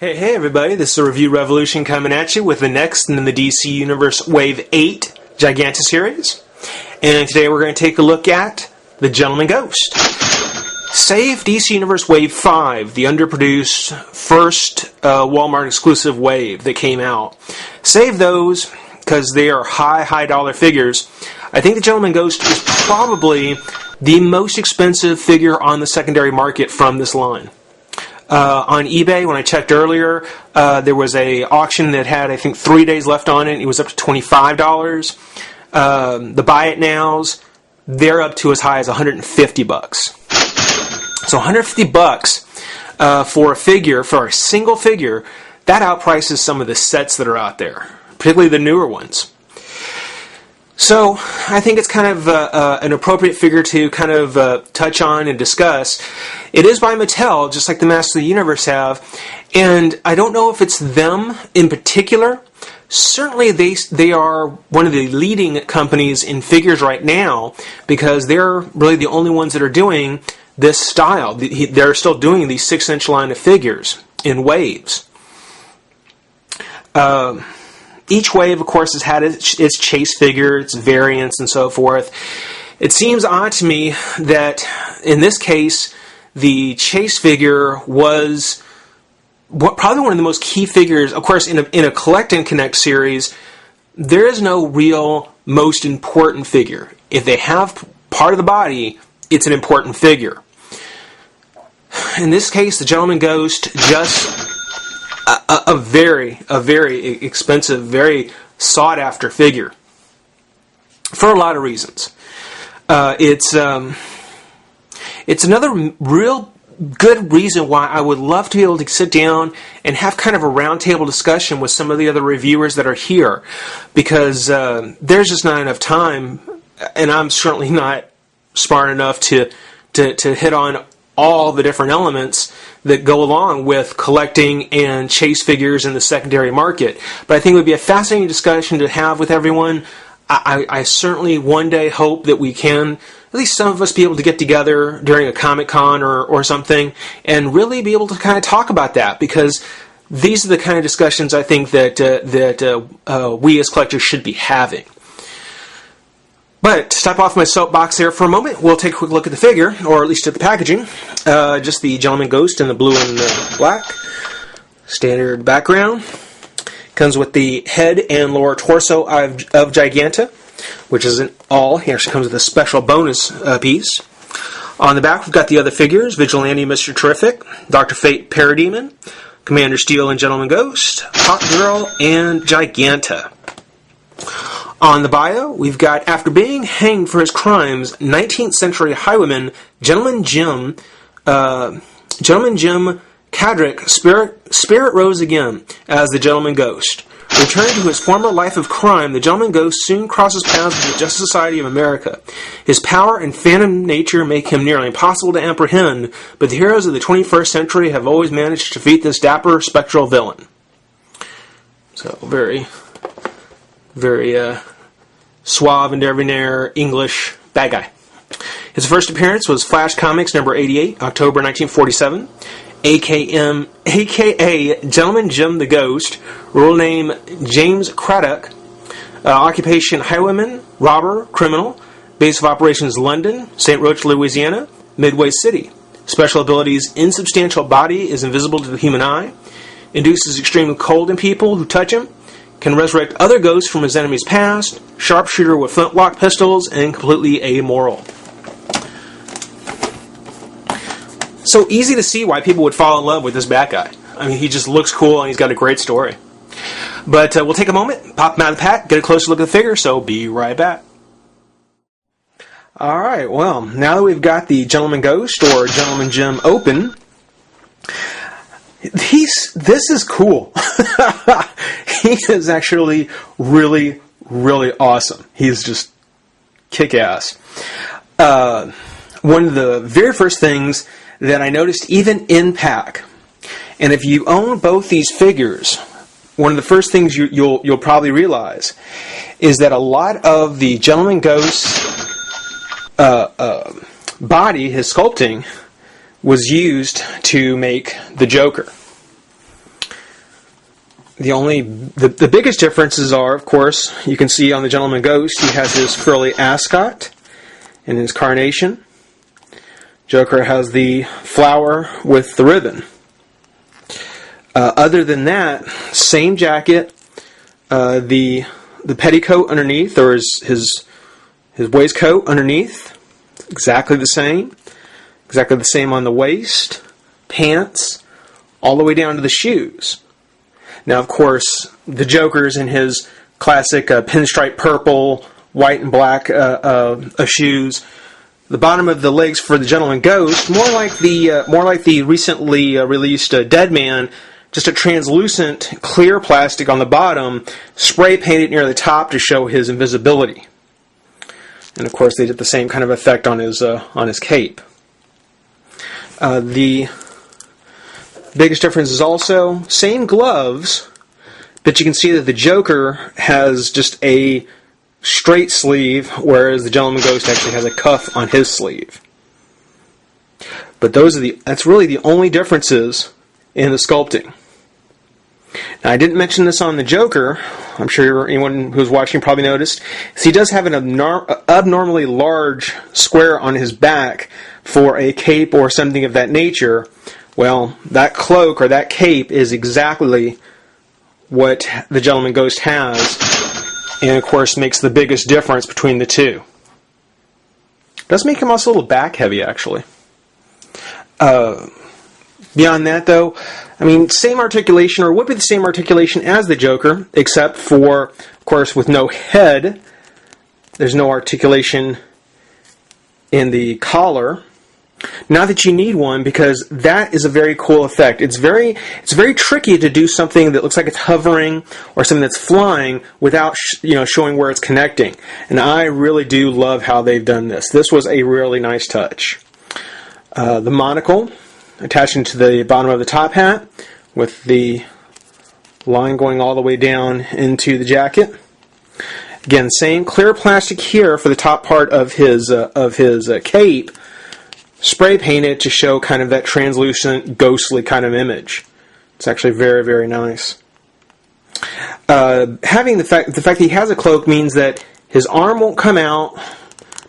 Hey everybody, this is a Review Revolution coming at you with the next in the DC Universe Wave 8 Giganta series. And today we're going to take a look at the Gentleman Ghost. Save DC Universe Wave 5, the underproduced first Walmart exclusive wave that came out. Save those because they are high dollar figures. I think the Gentleman Ghost is probably the most expensive figure on the secondary market from this line. On eBay, when I checked earlier, there was a auction that had, I think, 3 days left on it. It was up to $25. The buy it nows, they're up to as high as $150. So $150 for a figure, for a single figure, that outprices some of the sets that are out there, particularly the newer ones. So I think it's kind of an appropriate figure to kind of touch on and discuss. It is by Mattel, just like the Masters of the Universe have, and I don't know if it's them in particular. Certainly they are one of the leading companies in figures right now because they're really the only ones that are doing this style. They're still doing the 6-inch line of figures in waves. Each wave, of course, has had its chase figure, its variants, and so forth. It seems odd to me that, in this case, the chase figure was probably one of the most key figures. Of course, in a Collect and Connect series, there is no real most important figure. If they have part of the body, it's an important figure. In this case, the Gentleman Ghost just... A very expensive, very sought-after figure for a lot of reasons. It's another real good reason why I would love to be able to sit down and have kind of a roundtable discussion with some of the other reviewers that are here, because there's just not enough time, and I'm certainly not smart enough to hit on all the different elements that go along with collecting and chase figures in the secondary market. But I think it would be a fascinating discussion to have with everyone. I certainly one day hope that we can, at least some of us, be able to get together during a Comic-Con or something and really be able to kind of talk about that, because these are the kind of discussions I think that we as collectors should be having. But to step off my soapbox there for a moment, we'll take a quick look at the figure, or at least at the packaging. Just the Gentleman Ghost in the blue and the black. Standard background. Comes with the head and lower torso of Giganta, which isn't all. He actually comes with a special bonus piece. On the back, we've got the other figures: Vigilante, Mr. Terrific, Dr. Fate, Parademon, Commander Steel and Gentleman Ghost, Hawk Girl, and Giganta. On the bio, we've got, after being hanged for his crimes, 19th century highwayman Gentleman Jim Cadrick spirit rose again as the Gentleman Ghost. Returning to his former life of crime, the Gentleman Ghost soon crosses paths with the Justice Society of America. His power and phantom nature make him nearly impossible to apprehend, but the heroes of the 21st century have always managed to defeat this dapper, spectral villain. So, very suave and debonair English bad guy. His first appearance was Flash Comics number 88, October 1947. AKA Gentleman Jim the Ghost, real name James Craddock, occupation highwayman, robber, criminal, base of operations London, St. Roch, Louisiana, Midway City. Special abilities: insubstantial body is invisible to the human eye, induces extreme cold in people who touch him, can resurrect other ghosts from his enemy's past, sharpshooter with flintlock pistols, and completely amoral. So easy to see why people would fall in love with this bad guy. I mean, he just looks cool and he's got a great story. But we'll take a moment, pop him out of the pack, get a closer look at the figure, so be right back. Alright, well, now that we've got the Gentleman Ghost, or Gentleman Jim, open, this is cool. He is actually really awesome. He's just kick-ass. One of the very first things that I noticed, even in pack, and if you own both these figures, one of the first things you'll probably realize is that a lot of the Gentleman Ghost's body, his sculpting, was used to make the Joker. The biggest differences are, of course, you can see on the Gentleman Ghost, he has his curly ascot and his carnation. Joker has the flower with the ribbon. Other than that, same jacket, the petticoat underneath, or his waistcoat underneath, exactly the same. Exactly the same on the waist, pants, all the way down to the shoes. Now, of course, the Joker's in his classic pinstripe purple, white and black shoes. The bottom of the legs for the Gentleman Ghost, more like the recently released Dead Man, just a translucent clear plastic on the bottom, spray painted near the top to show his invisibility. And of course, they did the same kind of effect on his cape. The biggest difference is also same gloves, but you can see that the Joker has just a straight sleeve, whereas the Gentleman Ghost actually has a cuff on his sleeve. But that's really the only differences in the sculpting. Now, I didn't mention this on the Joker. I'm sure anyone who's watching probably noticed. So he does have an abnormally large square on his back for a cape or something of that nature. Well, that cloak or that cape is exactly what the Gentleman Ghost has, and of course makes the biggest difference between the two. It does make him also a little back heavy, actually. Beyond that, though, I mean, same articulation, or would be the same articulation as the Joker, except for, of course, with no head. There's no articulation in the collar. Not that you need one, because that is a very cool effect. It's very tricky to do something that looks like it's hovering or something that's flying without showing where it's connecting. And I really do love how they've done this. This was a really nice touch. The monocle attaching to the bottom of the top hat with the line going all the way down into the jacket. Again, same clear plastic here for the top part of his cape, spray painted to show kind of that translucent, ghostly kind of image. It's actually very, very nice. Having the fact that he has a cloak means that his arm won't come out.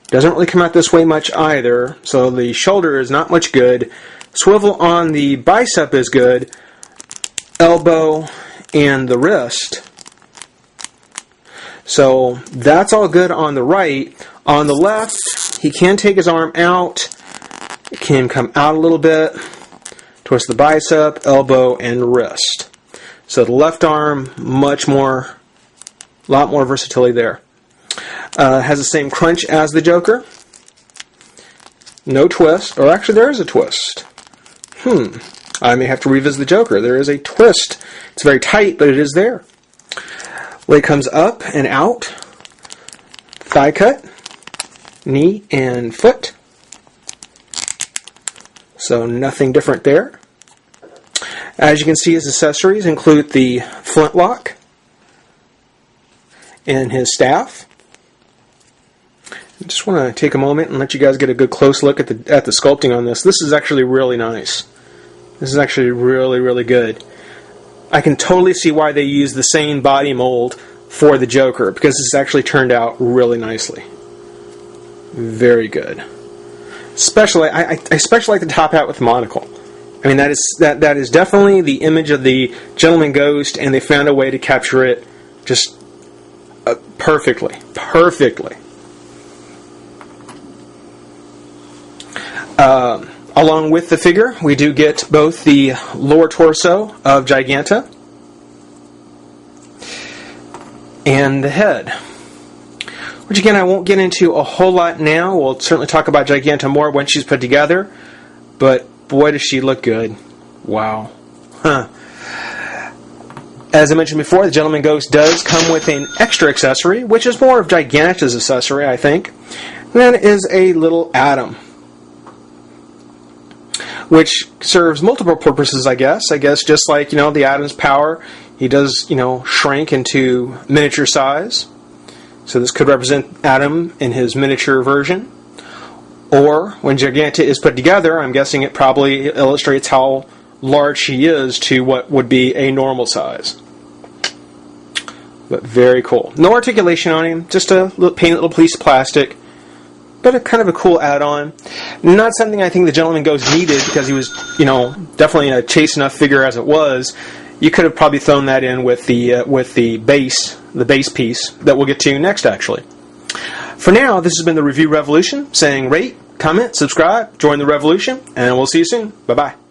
Doesn't really come out this way much either, so the shoulder is not much good. Swivel on the bicep is good. Elbow and the wrist. So that's all good on the right. On the left, he can take his arm out. It can come out a little bit towards the bicep, elbow, and wrist. So the left arm, a lot more versatility there. Has the same crunch as the Joker. No twist, or actually there is a twist. I may have to revisit the Joker. There is a twist. It's very tight, but it is there. Leg comes up and out. Thigh cut. Knee and foot. So nothing different there. As you can see, his accessories include the flintlock and his staff. I just want to take a moment and let you guys get a good close look at the sculpting on this. This is actually really nice. This is actually really, really good. I can totally see why they used the same body mold for the Joker, because this actually turned out really nicely. Very good. Especially, I especially like the top hat with the monocle. I mean, that is definitely the image of the Gentleman Ghost, and they found a way to capture it just perfectly. Perfectly. Along with the figure, we do get both the lower torso of Giganta and the head. Which again, I won't get into a whole lot now. We'll certainly talk about Giganta more when she's put together. But boy, does she look good. Wow. As I mentioned before, the Gentleman Ghost does come with an extra accessory, which is more of Giganta's accessory, I think. And that is a little atom, which serves multiple purposes, I guess. Just like, the Atom's power, he does, shrink into miniature size. So this could represent Atom in his miniature version. Or, when Giganta is put together, I'm guessing it probably illustrates how large she is to what would be a normal size. But very cool. No articulation on him, just a painted little piece of plastic. But a kind of a cool add-on. Not something I think the Gentleman Ghost needed because he was, definitely a chase enough figure as it was. You could have probably thrown that in with the base piece that we'll get to next, actually. For now, this has been the Review Revolution, saying rate, comment, subscribe, join the revolution, and we'll see you soon. Bye-bye.